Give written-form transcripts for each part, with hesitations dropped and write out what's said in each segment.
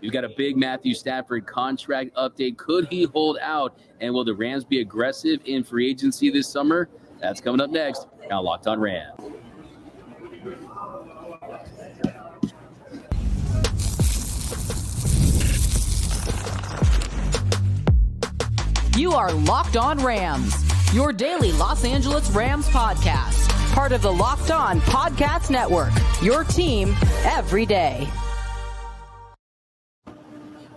We've got a big Matthew Stafford contract update. Could he hold out? And will the Rams be aggressive in free agency this summer? That's coming up next on Locked On Rams. You are Locked On Rams, your daily Los Angeles Rams podcast. Part of the Locked On Podcast Network, your team every day.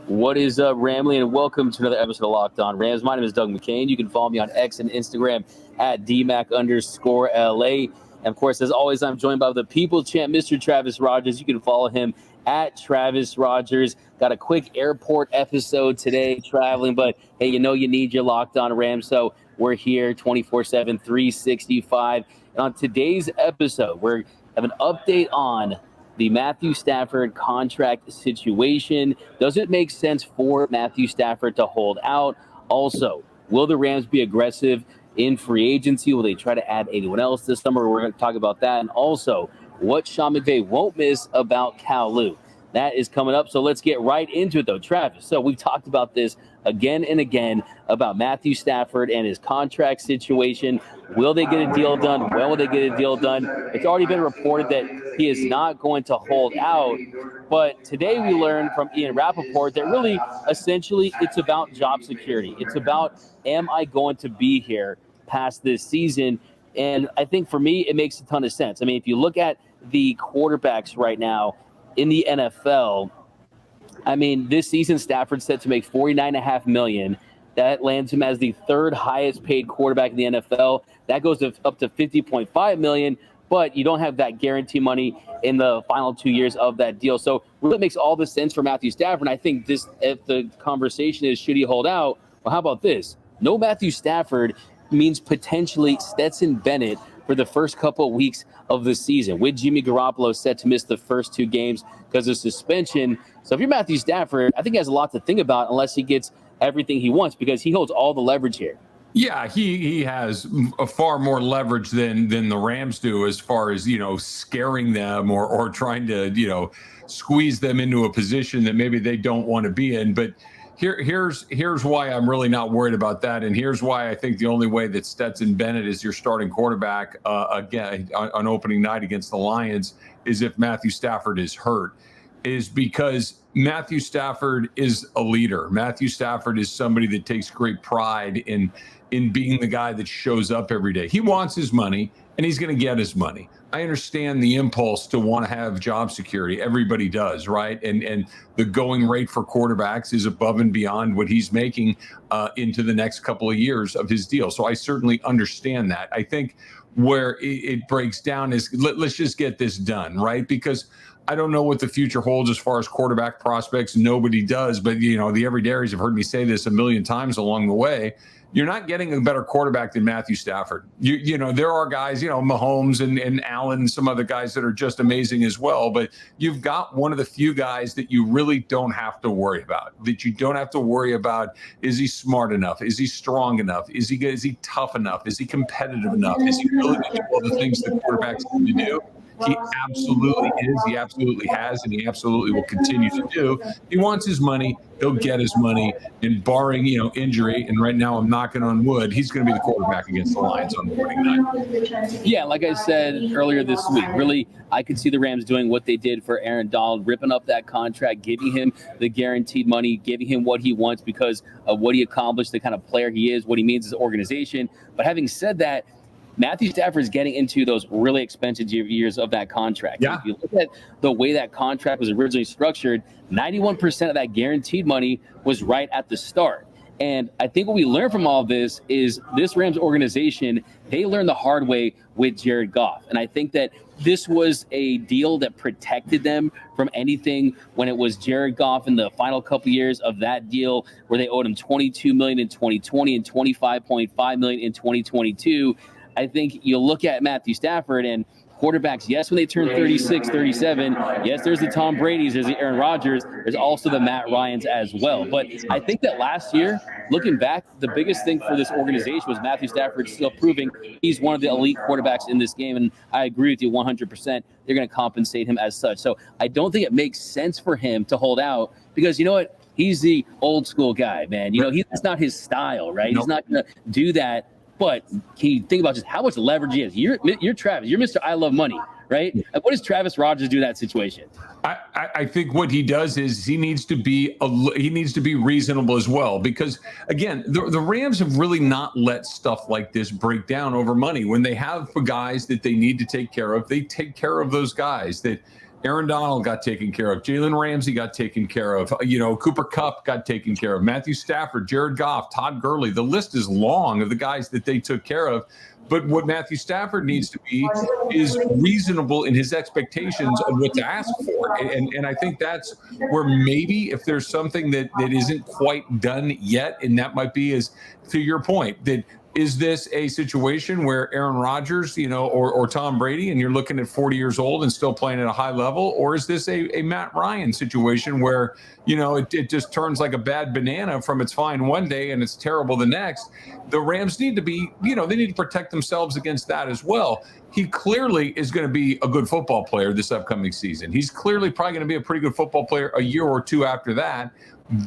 What is up, Ramley, and welcome to another episode of Locked On Rams. My name is Doug McCain. You can follow me on X and Instagram at DMac_LA. And, of course, as always, I'm joined by the People Champ, Mr. Travis Rogers. You can follow him at Travis Rogers. Got a quick airport episode today, traveling, but, hey, you know you need your Locked On Rams, so we're here 24/7, 365. And on today's episode, we have an update on the Matthew Stafford contract situation. Does it make sense for Matthew Stafford to hold out? Also, will the Rams be aggressive in free agency? Will they try to add anyone else this summer? We're going to talk about that. And also, what Sean McVay won't miss about Cal Lutheran. That is coming up. So let's get right into it, though, Travis. So we've talked about this again and again about Matthew Stafford and his contract situation. Will they get a deal done? When will they get a deal done? It's already been reported that he is not going to hold out. But today we learned from Ian Rappaport that really, essentially, it's about job security. It's about, am I going to be here past this season? And I think for me, it makes a ton of sense. I mean, if you look at the quarterbacks right now in the NFL, I mean, this season Stafford's set to make $49.5 million. That lands him as the third highest paid quarterback in the NFL. That goes up to $50.5 million, but you don't have that guarantee money in the final 2 years of that deal. So really makes all the sense for Matthew Stafford. And I think this, if the conversation is, should he hold out? Well, how about this? No Matthew Stafford means potentially Stetson Bennett for the first couple of weeks of the season, with Jimmy Garoppolo set to miss the first 2 games because of suspension. So if you're Matthew Stafford, I think he has a lot to think about unless he gets everything he wants, because he holds all the leverage here. Yeah, he has a far more leverage than the Rams do, as far as, scaring them or trying to, squeeze them into a position that maybe they don't want to be in. But here's why I'm really not worried about that. And here's why I think the only way that Stetson Bennett is your starting quarterback again on opening night against the Lions is if Matthew Stafford is hurt, is because Matthew Stafford is a leader. Matthew Stafford is somebody that takes great pride in being the guy that shows up every day. He wants his money, and he's going to get his money. I understand the impulse to want to have job security. Everybody does, right? And the going rate for quarterbacks is above and beyond what he's making into the next couple of years of his deal. So I certainly understand that. I think where it breaks down is let's just get this done, right? Because I don't know what the future holds as far as quarterback prospects. Nobody does. But, the everydayers have heard me say this a million times along the way. You're not getting a better quarterback than Matthew Stafford. There are guys, Mahomes and Allen and some other guys that are just amazing as well. But you've got one of the few guys that you really don't have to worry about, that you don't have to worry about. Is he smart enough? Is he strong enough? Is he tough enough? Is he competitive enough? Is he willing to do all the things that quarterbacks need to do? He absolutely is. He absolutely has, and he absolutely will continue to do. He wants his money. He'll get his money. And barring, injury, and right now I'm knocking on wood, he's going to be the quarterback against the Lions on opening night. Yeah, like I said earlier this week, really, I could see the Rams doing what they did for Aaron Donald, ripping up that contract, giving him the guaranteed money, giving him what he wants because of what he accomplished, the kind of player he is, what he means as an organization. But having said that, Matthew Stafford is getting into those really expensive years of that contract. Yeah. If you look at the way that contract was originally structured, 91% of that guaranteed money was right at the start. And I think what we learned from all of this is this Rams organization, they learned the hard way with Jared Goff. And I think that this was a deal that protected them from anything when it was Jared Goff in the final couple years of that deal where they owed him $22 million in 2020 and $25.5 million in 2022. I think you look at Matthew Stafford and quarterbacks, yes, when they turn 36, 37, yes, there's the Tom Brady's, there's the Aaron Rodgers, there's also the Matt Ryans as well. But I think that last year, looking back, the biggest thing for this organization was Matthew Stafford still proving he's one of the elite quarterbacks in this game. And I agree with you 100%. They're going to compensate him as such. So I don't think it makes sense for him to hold out because, you know what? He's the old school guy, man. You know, that's not his style, right? Nope. He's not going to do that. But can you think about just how much leverage he has? You're Travis. You're Mr. I Love Money, right? What does Travis Rogers do in that situation? I think what he does is he needs to be reasonable as well, because again, the Rams have really not let stuff like this break down over money. When they have guys that they need to take care of, they take care of those guys. That Aaron Donald got taken care of. Jalen Ramsey got taken care of. Cooper Kupp got taken care of. Matthew Stafford, Jared Goff, Todd Gurley. The list is long of the guys that they took care of. But what Matthew Stafford needs to be is reasonable in his expectations of what to ask for. And I think that's where maybe if there's something that isn't quite done yet, and that might be, is to your point, that is this a situation where Aaron Rodgers, or Tom Brady, and you're looking at 40 years old and still playing at a high level? Or is this a Matt Ryan situation where, it just turns like a bad banana from it's fine one day and it's terrible the next? The Rams need to be, they need to protect themselves against that as well. He clearly is going to be a good football player this upcoming season. He's clearly probably going to be a pretty good football player a year or two after that.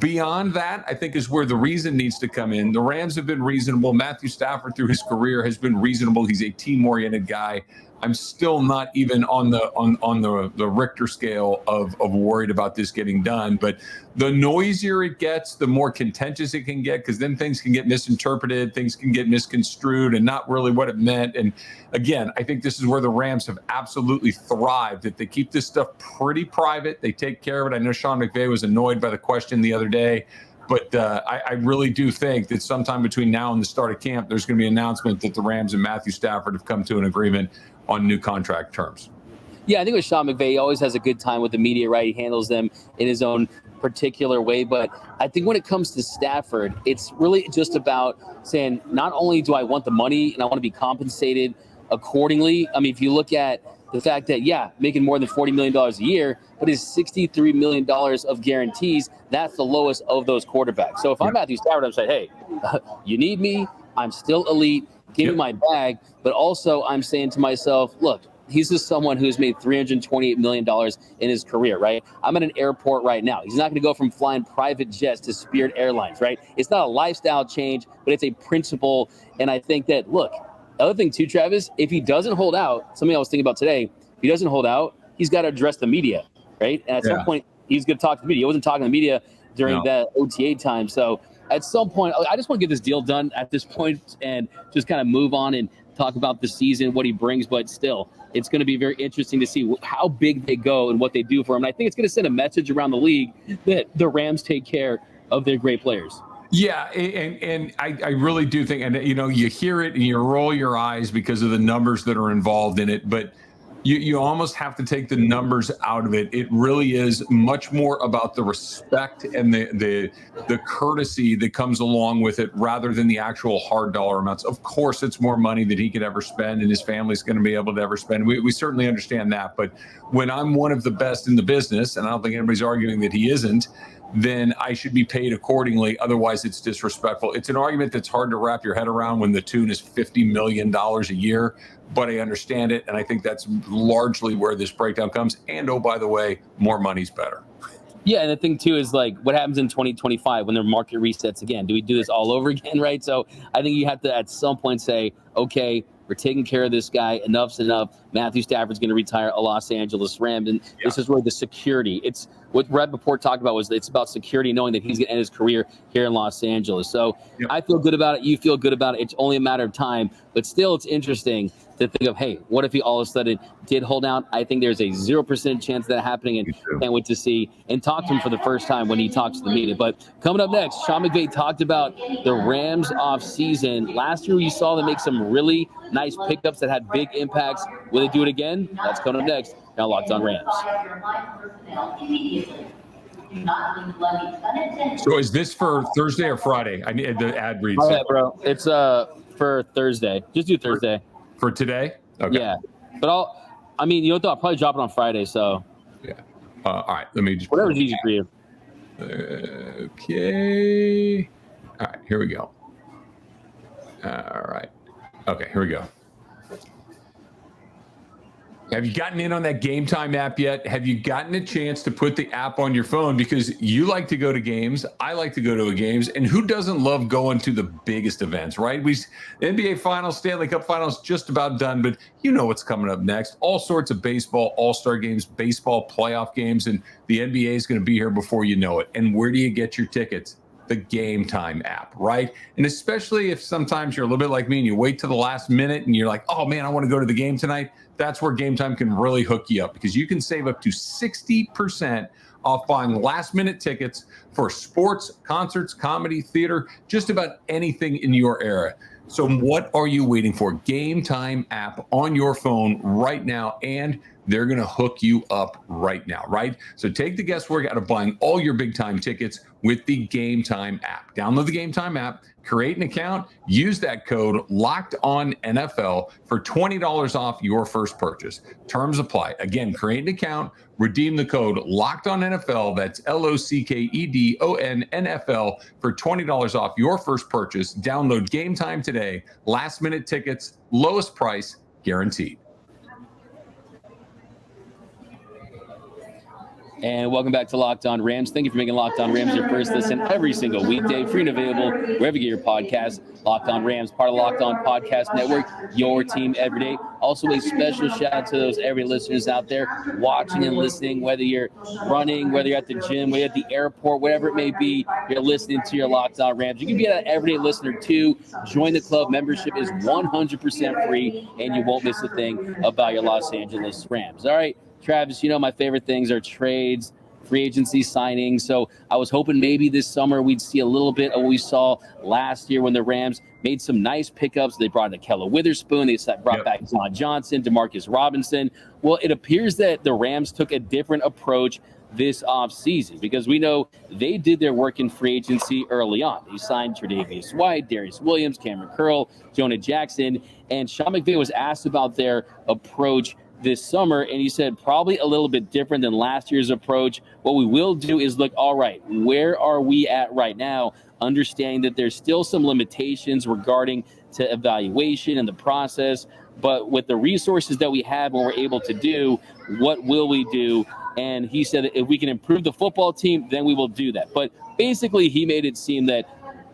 Beyond that, I think, is where the reason needs to come in. The Rams have been reasonable. Matthew Stafford through his career has been reasonable. He's a team-oriented guy. I'm still not even on the Richter scale of worried about this getting done. But the noisier it gets, the more contentious it can get, because then things can get misinterpreted, things can get misconstrued and not really what it meant. And again, I think this is where the Rams have absolutely thrived, that they keep this stuff pretty private. They take care of it. I know Sean McVay was annoyed by the question the other day. But I really do think that sometime between now and the start of camp, there's going to be an announcement that the Rams and Matthew Stafford have come to an agreement on new contract terms. Yeah, I think with Sean McVay, he always has a good time with the media, right? He handles them in his own particular way. But I think when it comes to Stafford, it's really just about saying, not only do I want the money and I want to be compensated accordingly. I mean, if you look at the fact that, making more than $40 million a year, but his $63 million of guarantees, that's the lowest of those quarterbacks. So if I'm Matthew Stafford, I'm saying, hey, you need me. I'm still elite. Give me my bag. But also I'm saying to myself, look, he's just someone who's made $328 million in his career, right? I'm at an airport right now. He's not going to go from flying private jets to Spirit Airlines, right? It's not a lifestyle change, but it's a principle. And I think that, look, the other thing too, Travis, if he doesn't hold out, something I was thinking about today, if he doesn't hold out, he's got to address the media, right? And at some point, he's going to talk to the media. He wasn't talking to the media during that OTA time. So at some point, I just want to get this deal done at this point and just kind of move on and talk about the season, what he brings. But still, it's going to be very interesting to see how big they go and what they do for him. And I think it's going to send a message around the league that the Rams take care of their great players. Yeah, and I really do think, and you hear it and you roll your eyes because of the numbers that are involved in it, but you almost have to take the numbers out of it. It really is much more about the respect and the courtesy that comes along with it rather than the actual hard dollar amounts. Of course, it's more money that he could ever spend and his family's going to be able to ever spend. We certainly understand that. But when I'm one of the best in the business, and I don't think anybody's arguing that he isn't, then I should be paid accordingly. Otherwise, it's disrespectful. It's an argument that's hard to wrap your head around when the tune is $50 million a year, but I understand it. And I think that's largely where this breakdown comes. And, oh, by the way, more money's better. Yeah, and the thing, too, is like what happens in 2025 when the market resets again? Do we do this all over again, right? So I think you have to at some point say, okay, we're taking care of this guy. Enough's enough. Matthew Stafford's going to retire a Los Angeles Rams. And this is where the security, it's what Brad Beport talked about was it's about security, knowing that he's going to end his career here in Los Angeles. So I feel good about it. You feel good about it. It's only a matter of time. But still, it's interesting to think of, hey, what if he all of a sudden did hold out? I think there's a 0% chance of that happening, and can't wait to see and talk to him for the first time when he talks to the media. But coming up next, Sean McVay talked about the Rams off season. Last year, we saw them make some really nice pickups that had big impacts. Will they do it again? That's coming up next. Now Locked On Rams. So is this for Thursday or Friday? I need the ad reads. Oh, yeah, bro. It's for Thursday. Just do Thursday. For today? Okay. Yeah. But I mean, I'll probably drop it on Friday. So yeah. All right. Let me just whatever's easy for you. Okay. All right. Here we go. All right. Okay. Here we go. Have you gotten in on that Game Time app yet? Have you gotten a chance to put the app on your phone? Because you like to go to games. I like to go to games. And who doesn't love going to the biggest events, right? NBA Finals, Stanley Cup Finals, just about done. But you know what's coming up next. All sorts of baseball, all-star games, baseball playoff games. And the NBA is going to be here before you know it. And where do you get your tickets? The Game Time app, right? And especially if sometimes you're a little bit like me and you wait to the last minute and you're like, oh man, I want to go to the game tonight. That's where Game Time can really hook you up, because you can save up to 60% off buying last minute tickets for sports, concerts, comedy, theater, just about anything in your area. So what are you waiting for? Game Time app on your phone right now, and they're going to hook you up right now, right? So take the guesswork out of buying all your big time tickets with the Game Time app. Download the Game Time app, create an account, use that code LOCKEDONNFL for $20 off your first purchase. Terms apply. Again, create an account, redeem the code LOCKEDONNFL, that's LOCKEDONNFL for $20 off your first purchase. Download Game Time today. Last minute tickets, lowest price guaranteed. And welcome back to Locked On Rams. Thank you for making Locked On Rams your first listen every single weekday, free and available wherever you get your podcast. Locked On Rams, part of Locked On Podcast Network, your team every day. Also, a special shout out to those every listeners out there watching and listening, whether you're running, whether you're at the gym, whether you're at the airport, whatever it may be, you're listening to your Locked On Rams. You can be an everyday listener too. Join the club. Membership is 100% free, and you won't miss a thing about your Los Angeles Rams. All right. Travis, my favorite things are trades, free agency signings. So I was hoping maybe this summer we'd see a little bit of what we saw last year when the Rams made some nice pickups. They brought in Ahkello Witherspoon. They brought back John Johnson, Demarcus Robinson. Well, it appears that the Rams took a different approach this offseason, because we know they did their work in free agency early on. They signed Tre'Davious White, Darius Williams, Cameron Curl, Jonah Jackson, and Sean McVay was asked about their approach this summer, and he said probably a little bit different than last year's approach. What we will do is look, all right, where are we at right now, understanding that there's still some limitations regarding to evaluation and the process, but with the resources that we have and we're able to do, what will we do? And he said that if we can improve the football team, then we will do that. But basically, he made it seem that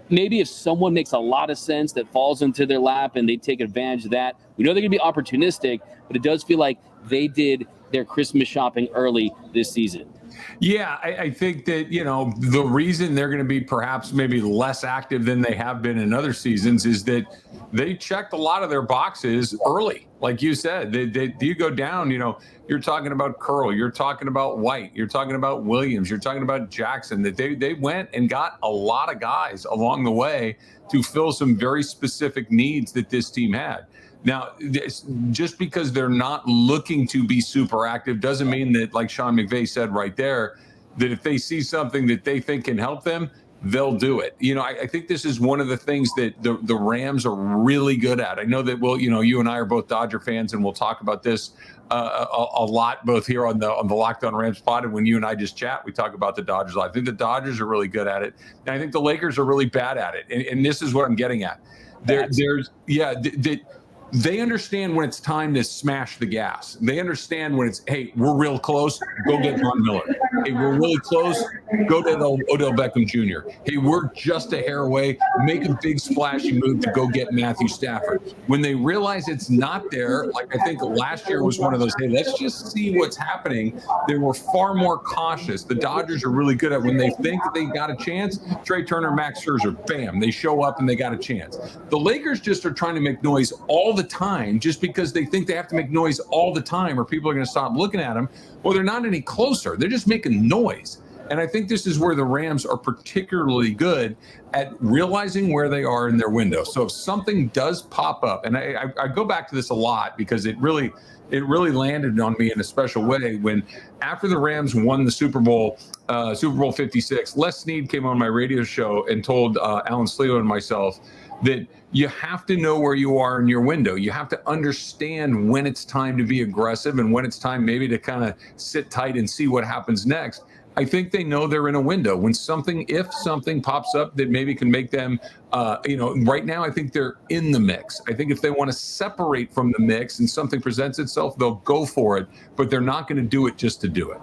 maybe if someone makes a lot of sense that falls into their lap and they take advantage of that, we know they're going to be opportunistic, but it does feel like they did their Christmas shopping early this season. Yeah, I think that, the reason they're going to be perhaps maybe less active than they have been in other seasons is that they checked a lot of their boxes early. Like you said, you go down, you're talking about Curl, you're talking about White, you're talking about Williams, you're talking about Jackson, that they went and got a lot of guys along the way to fill some very specific needs that this team had. Now, just because they're not looking to be super active doesn't mean that, like Sean McVay said right there, that if they see something that they think can help them, they'll do it. I think this is one of the things that the Rams are really good at. I know that, you and I are both Dodger fans, and we'll talk about this a lot, both here on the Locked On Rams pod, and when you and I just chat, we talk about the Dodgers. I think the Dodgers are really good at it, and I think the Lakers are really bad at it. And this is what I'm getting at. They understand when it's time to smash the gas. They understand when it's, hey, we're real close, go get Von Miller. Hey, we're really close, go to Odell Beckham Jr. Hey, we're just a hair away, make a big splashy move to go get Matthew Stafford. When they realize it's not there, like I think last year was one of those, hey, let's just see what's happening. They were far more cautious. The Dodgers are really good at when they think that they got a chance, Trey Turner, Max Scherzer, bam, they show up and they got a chance. The Lakers just are trying to make noise all the time just because they think they have to make noise all the time or people are going to stop looking at them. Well, they're not any closer. They're just making noise. And I think this is where the Rams are particularly good at realizing where they are in their window. So if something does pop up, and I go back to this a lot because it really landed on me in a special way when after the Rams won the Super Bowl 56, Les Snead came on my radio show and told Alan Sleewa and myself that you have to know where you are in your window. You have to understand when it's time to be aggressive and when it's time maybe to kind of sit tight and see what happens next. I think they know they're in a window when if something pops up that maybe can make them, right now, I think they're in the mix. I think if they want to separate from the mix and something presents itself, they'll go for it, but they're not going to do it just to do it.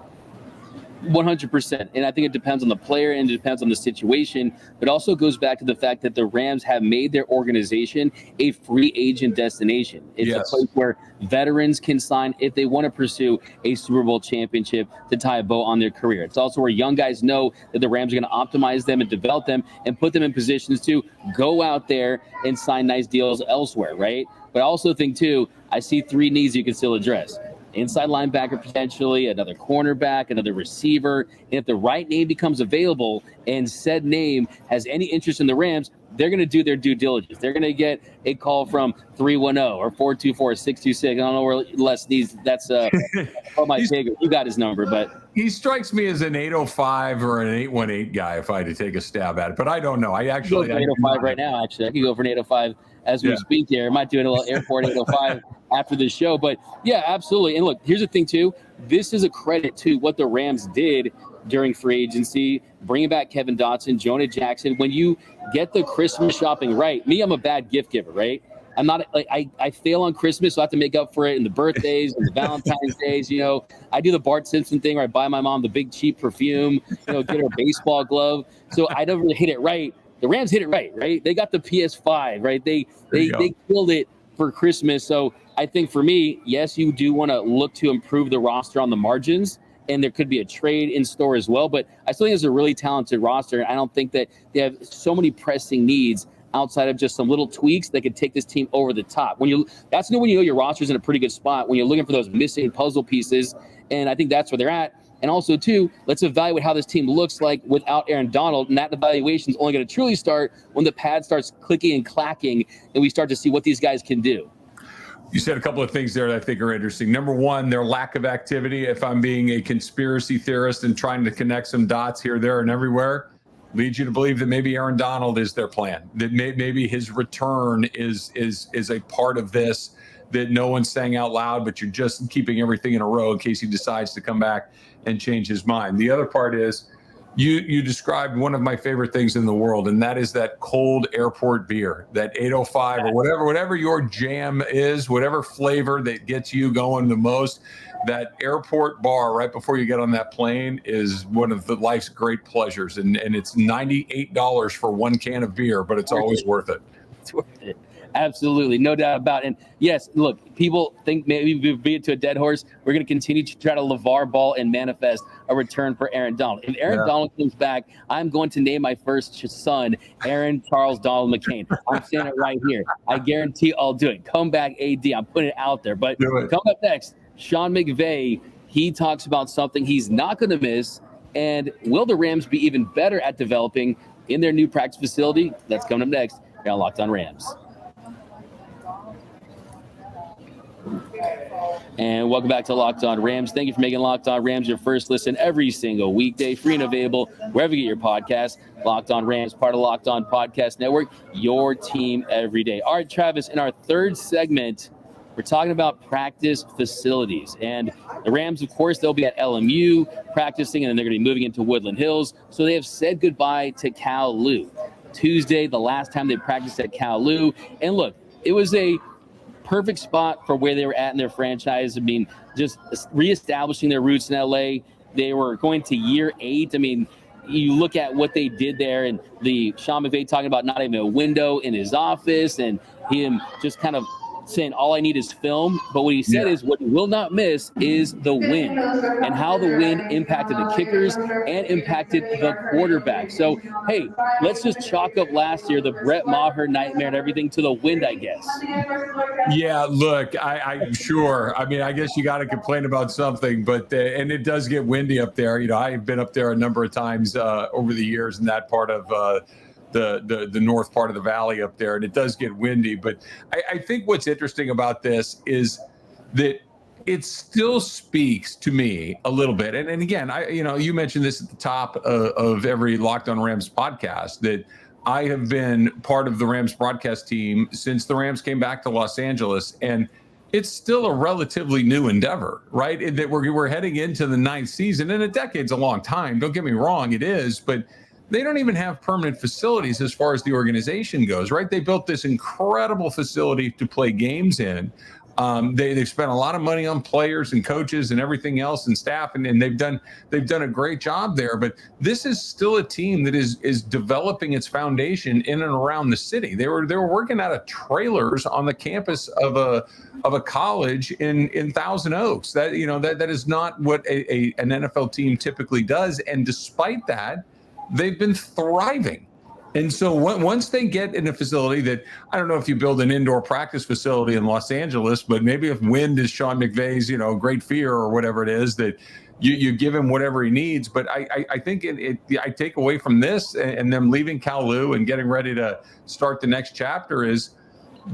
100%. And I think it depends on the player and it depends on the situation. But also goes back to the fact that the Rams have made their organization a free agent destination. It's a place where veterans can sign if they want to pursue a Super Bowl championship to tie a bow on their career. It's also where young guys know that the Rams are going to optimize them and develop them and put them in positions to go out there and sign nice deals elsewhere, right? But I also think, too, I see three needs you can still address. Inside linebacker, potentially, another cornerback, another receiver. And if the right name becomes available and said name has any interest in the Rams, they're going to do their due diligence. They're going to get a call from 310 or 424-626. I don't know where Les needs. That's my take. You got his number, but he strikes me as an 805 or an 818 guy if I had to take a stab at it. But I don't know. I actually go for 805 right now. Actually, I could go for an 805 as we speak here. I might do a little airport 805 after this show. But yeah, absolutely. And look, here's the thing too. This is a credit to what the Rams did during free agency, bringing back Kevin Dotson, Jonah Jackson. When you get the Christmas shopping right, I'm a bad gift giver, right? I'm not like I fail on Christmas, so I have to make up for it in the birthdays and the Valentine's days. I do the Bart Simpson thing where I buy my mom the big cheap perfume, get her a baseball glove. So I don't really hit it right. The Rams hit it right? They got the PS5, right? They killed it for Christmas. So I think for me, yes, you do want to look to improve the roster on the margins, and there could be a trade in store as well. But I still think it's a really talented roster. I don't think that they have so many pressing needs outside of just some little tweaks that could take this team over the top. When you know your roster's in a pretty good spot, when you're looking for those missing puzzle pieces, and I think that's where they're at. And also, too, let's evaluate how this team looks like without Aaron Donald. And that evaluation is only going to truly start when the pad starts clicking and clacking and we start to see what these guys can do. You said a couple of things there that I think are interesting. Number one, their lack of activity. If I'm being a conspiracy theorist and trying to connect some dots here, there, and everywhere, leads you to believe that maybe Aaron Donald is their plan, that maybe his return is a part of this, that no one's saying out loud, but you're just keeping everything in a row in case he decides to come back and change his mind. The other part is you described one of my favorite things in the world, and that is that cold airport beer, that 805 or whatever your jam is, whatever flavor that gets you going the most. That airport bar right before you get on that plane is one of life's great pleasures, and it's $98 for one can of beer, but it's always worth it. It's worth it. Absolutely. No doubt about it. And yes, look, people think maybe we've beat it to a dead horse. We're going to continue to try to LeVar Ball and manifest a return for Aaron Donald. If Aaron Donald comes back, I'm going to name my first son Aaron Charles Donald McCain. I'm saying it right here. I guarantee I'll do it. Come back, AD. I'm putting it out there. But coming up next, Sean McVay, he talks about something he's not going to miss. And will the Rams be even better at developing in their new practice facility? That's coming up next here on Locked On Rams. And welcome back to Locked On Rams. Thank you for making Locked On Rams your first listen every single weekday, free and available wherever you get your podcast. Locked On Rams, part of Locked On Podcast Network, your team every day. All right, Travis, in our third segment, we're talking about practice facilities. And the Rams, of course, they'll be at LMU practicing, and then they're going to be moving into Woodland Hills. So they have said goodbye to Cal Lu. Tuesday, the last time they practiced at Cal Lu. And look, it was a perfect spot for where they were at in their franchise. I mean, just reestablishing their roots in LA. They were going to year 8. I mean, you look at what they did there, and the Sean McVay talking about not having a window in his office, and him just kind of saying all I need is film. But what he said is what he will not miss is the wind, and how the wind impacted the kickers and impacted the quarterback. So, hey, let's just chalk up last year, the Brett Maher nightmare and everything, to the wind, I guess. Yeah, look, I'm sure. I mean, I guess you got to complain about something, but and it does get windy up there. I've been up there a number of times over the years in that part of the north part of the valley up there, and it does get windy. But I think what's interesting about this is that it still speaks to me a little bit. And again, you mentioned this at the top of every Locked On Rams podcast, that I have been part of the Rams broadcast team since the Rams came back to Los Angeles, and it's still a relatively new endeavor, right? That we're heading into the 9th season, and a decade's a long time. Don't get me wrong, it is, but they don't even have permanent facilities as far as the organization goes, right? They built this incredible facility to play games in. They've spent a lot of money on players and coaches and everything else and staff, and they've done a great job there. But this is still a team that is developing its foundation in and around the city. They were working out of trailers on the campus of a college in Thousand Oaks. That is not what an NFL team typically does. And despite that, they've been thriving. And so once they get in a facility that, I don't know if you build an indoor practice facility in Los Angeles, but maybe if wind is Sean McVay's, great fear or whatever it is, that you give him whatever he needs. But I think I take away from this and them leaving Cal Lu and getting ready to start the next chapter is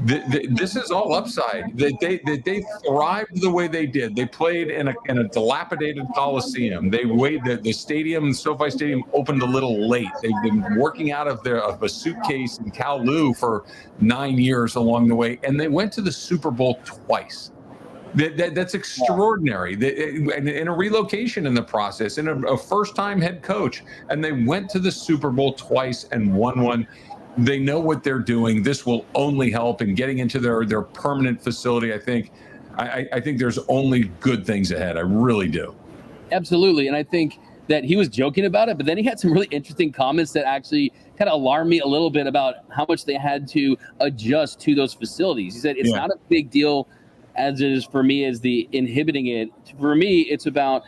this is all upside. That they thrived the way they did. They played in a dilapidated Coliseum. The stadium, SoFi Stadium, opened a little late. They've been working out of a suitcase in Cal Lu for 9 years along the way, and they went to the Super Bowl twice. That's extraordinary. In a relocation in the process, in a first-time head coach, and they went to the Super Bowl twice and won one. They know what they're doing. This will only help in getting into their permanent facility. I think there's only good things ahead. I really do. Absolutely. And I think that he was joking about it, but then he had some really interesting comments that actually kind of alarmed me a little bit about how much they had to adjust to those facilities. He said it's not a big deal as it is for me as the inhibiting it. For me, it's about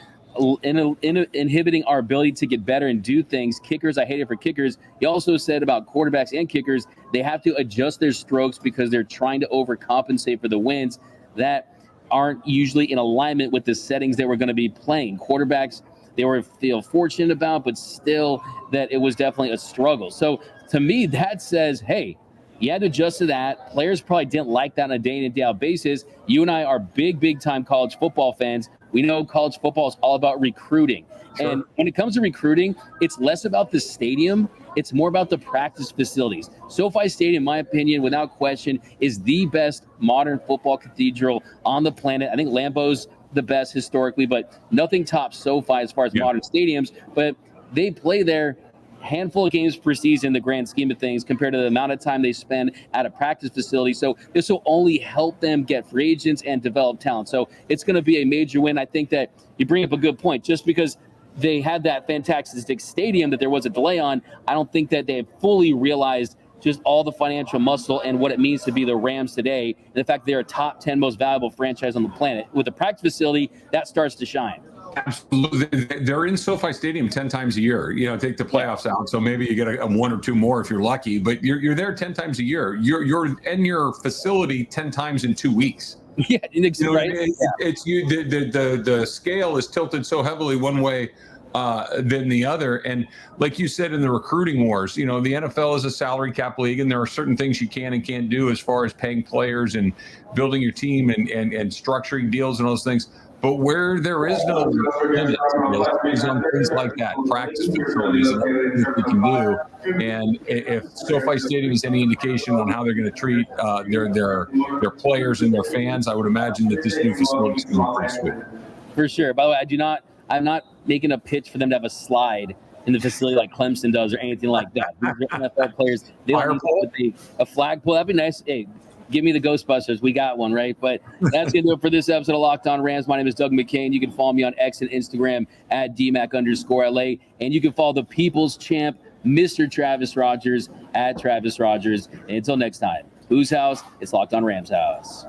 inhibiting our ability to get better and do things. Kickers, I hate it for kickers. He also said about quarterbacks and kickers, they have to adjust their strokes because they're trying to overcompensate for the wins that aren't usually in alignment with the settings they were going to be playing. Quarterbacks, they feel fortunate about, but still that it was definitely a struggle. So to me, that says, hey, you had to adjust to that. Players probably didn't like that on a day-in and day-out basis. You and I are big-time college football fans. We know college football is all about recruiting. Sure. And when it comes to recruiting, it's less about the stadium. It's more about the practice facilities. SoFi Stadium, in my opinion, without question, is the best modern football cathedral on the planet. I think Lambeau's the best historically, but nothing tops SoFi as far as modern stadiums. But they play there handful of games per season, the grand scheme of things, compared to the amount of time they spend at a practice facility. So this will only help them get free agents and develop talent. So it's going to be a major win. I think that you bring up a good point. Just because they had that fantastic stadium that there was a delay on, I don't think that they have fully realized just all the financial muscle and what it means to be the Rams today. And the fact they're a top 10 most valuable franchise on the planet. With a practice facility, that starts to shine. Absolutely. They're in SoFi Stadium 10 times a year. Take the playoffs out. So maybe you get a one or two more if you're lucky, but you're there 10 times a year. You're in your facility 10 times in 2 weeks. Yeah, right. It's the scale is tilted so heavily one way than the other. And like you said, in the recruiting wars, the NFL is a salary cap league, and there are certain things you can and can't do as far as paying players and building your team and structuring deals and those things. But where there is no limit is on things like that, practice facilities and things we can do. And if SoFi Stadium is any indication on how they're going to treat their players and their fans, I would imagine that this new facility is going to be pretty sweet. For sure. By the way, I'm not making a pitch for them to have a slide in the facility like Clemson does or anything like that. These NFL players, they don't need a flagpole. That'd be nice. Hey, give me the Ghostbusters. We got one, right? But that's going to do it for this episode of Locked On Rams. My name is Doug McCain. You can follow me on X and Instagram at DMAC_LA. And you can follow the People's Champ, Mr. Travis Rogers, at Travis Rogers. And until next time, whose house? It's Locked On Rams house.